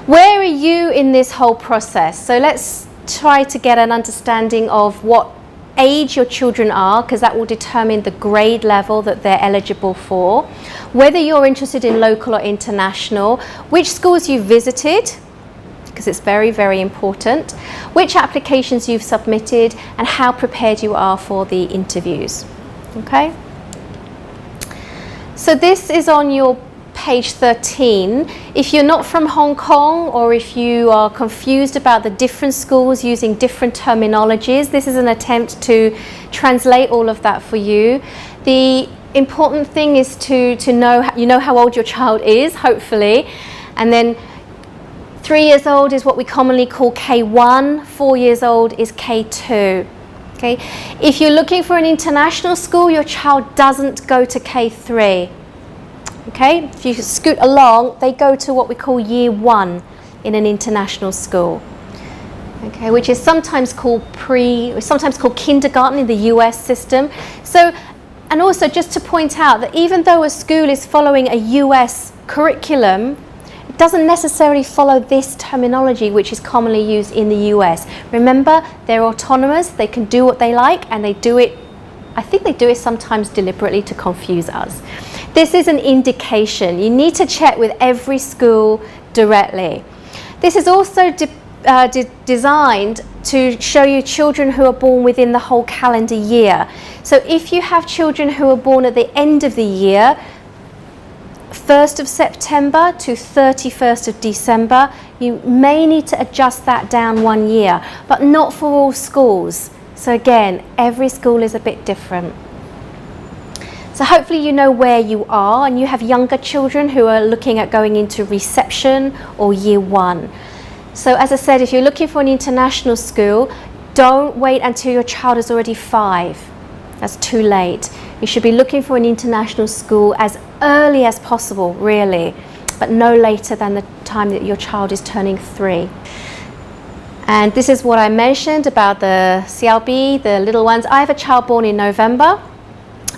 Where are you in this whole process? So let's try to get an understanding of what age your children are, because that will determine the grade level that they're eligible for, whether you're interested in local or international, which schools you've visited, because it's very, very important, which applications you've submitted, and how prepared you are for the interviews. Okay? So this is on your page 13. If you're not from Hong Kong, or if you are confused about the different schools using different terminologies, this is an attempt to translate all of that for you. The important thing is to know, you know how old your child is, hopefully, and then 3 years old is what we commonly call K1, 4 years old is K2. Okay? If you're looking for an international school, your child doesn't go to K3. Okay, if you scoot along, they go to what we call year 1 in an international school. Okay, which is sometimes called kindergarten in the US system. So, and also just to point out that even though a school is following a US curriculum, it doesn't necessarily follow this terminology which is commonly used in the US. Remember, they're autonomous, they can do what they like, and they do it, I think they do it sometimes deliberately to confuse us. This is an indication. You need to check with every school directly. This is also designed to show you children who are born within the whole calendar year. So if you have children who are born at the end of the year, 1st of September to 31st of December, you may need to adjust that down 1 year, but not for all schools. So again, every school is a bit different. So hopefully you know where you are, and you have younger children who are looking at going into reception or year 1. So as I said, if you're looking for an international school, don't wait until your child is already 5. That's too late. You should be looking for an international school as early as possible, really, but no later than the time that your child is turning 3. And this is what I mentioned about the CLB, the little ones. I have a child born in November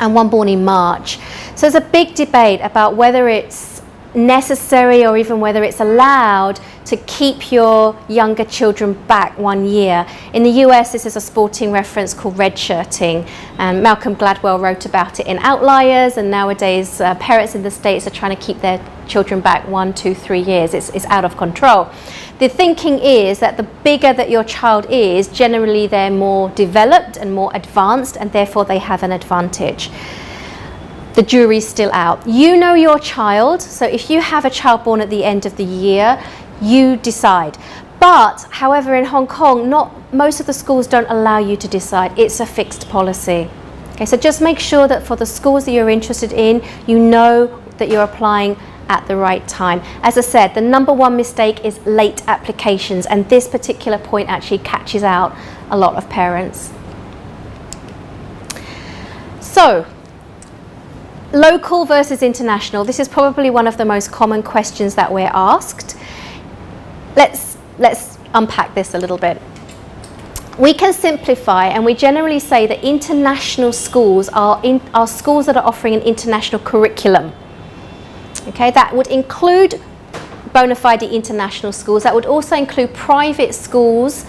and one born in March. So there's a big debate about whether it's necessary or even whether it's allowed to keep your younger children back 1 year. In the US, this is a sporting reference called redshirting, and Malcolm Gladwell wrote about it in Outliers, and nowadays parents in the States are trying to keep their children back 1, 2, 3 years. It's out of control. The thinking is that the bigger that your child is, generally they're more developed and more advanced, and therefore they have an advantage. The jury's still out. You know your child, so if you have a child born at the end of the year, you decide. But, however, in Hong Kong, most of the schools don't allow you to decide. It's a fixed policy. Okay, so just make sure that for the schools that you're interested in, you know that you're applying at the right time. As I said, the number one mistake is late applications, and this particular point actually catches out a lot of parents. So, local versus international. This is probably one of the most common questions that we're asked. Let's unpack this a little bit. We can simplify, and we generally say that international schools are schools that are offering an international curriculum. Okay, that would include bona fide international schools. That would also include private schools,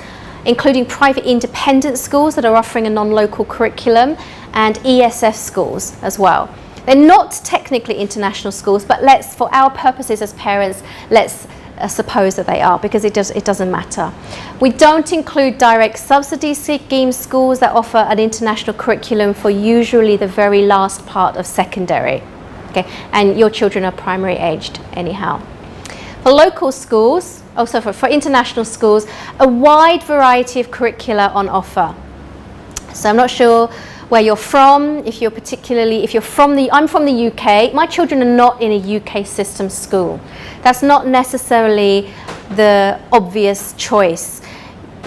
including private independent schools that are offering a non-local curriculum, and ESF schools as well. They're not technically international schools, but for our purposes as parents, let's suppose that they are, because it doesn't matter. We don't include direct subsidy scheme schools that offer an international curriculum for usually the very last part of secondary. Okay, and your children are primary aged anyhow. For local schools, also for international schools, a wide variety of curricula on offer. So I'm not sure where you're from, I'm from the UK. My children are not in a UK system school. That's not necessarily the obvious choice.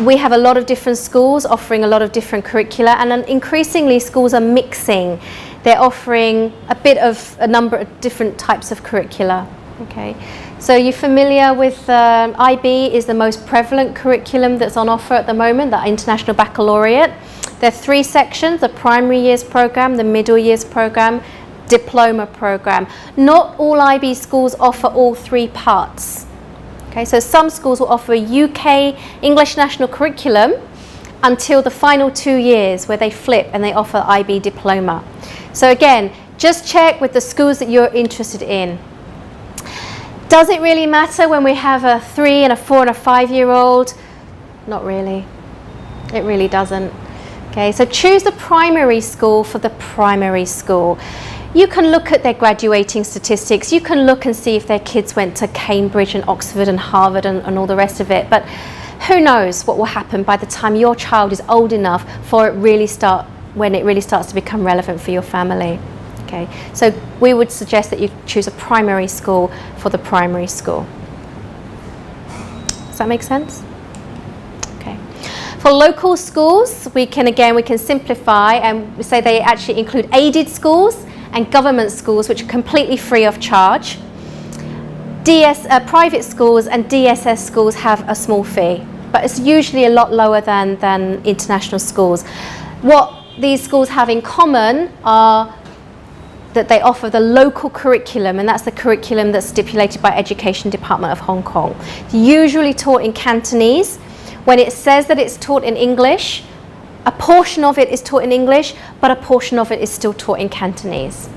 We have a lot of different schools offering a lot of different curricula, and increasingly schools are mixing. They're offering a number of different types of curricula. Okay, so you're familiar with IB is the most prevalent curriculum that's on offer at the moment, the International Baccalaureate. There are 3 sections: the primary years program, the middle years program, diploma program. Not all IB schools offer all 3 parts. Okay, so some schools will offer a UK English national curriculum until the final 2 years, where they flip and they offer IB diploma. So again, just check with the schools that you're interested in. Does it really matter when we have a 3 and a 4 and a 5-year-old? Not really. It really doesn't. Okay, so choose the primary school for the primary school. You can look at their graduating statistics. You can look and see if their kids went to Cambridge and Oxford and Harvard and all the rest of it. But who knows what will happen by the time your child is old enough for when it really starts to become relevant for your family. Okay, so we would suggest that you choose a primary school for the primary school. Does that make sense? Okay. For local schools, we can simplify and say they actually include aided schools and government schools, which are completely free of charge. Private schools and DSS schools have a small fee, but it's usually a lot lower than international schools. What these schools have in common are that they offer the local curriculum, and that's the curriculum that's stipulated by Education Department of Hong Kong. It's usually taught in Cantonese. When it says that it's taught in English, a portion of it is taught in English, but a portion of it is still taught in Cantonese.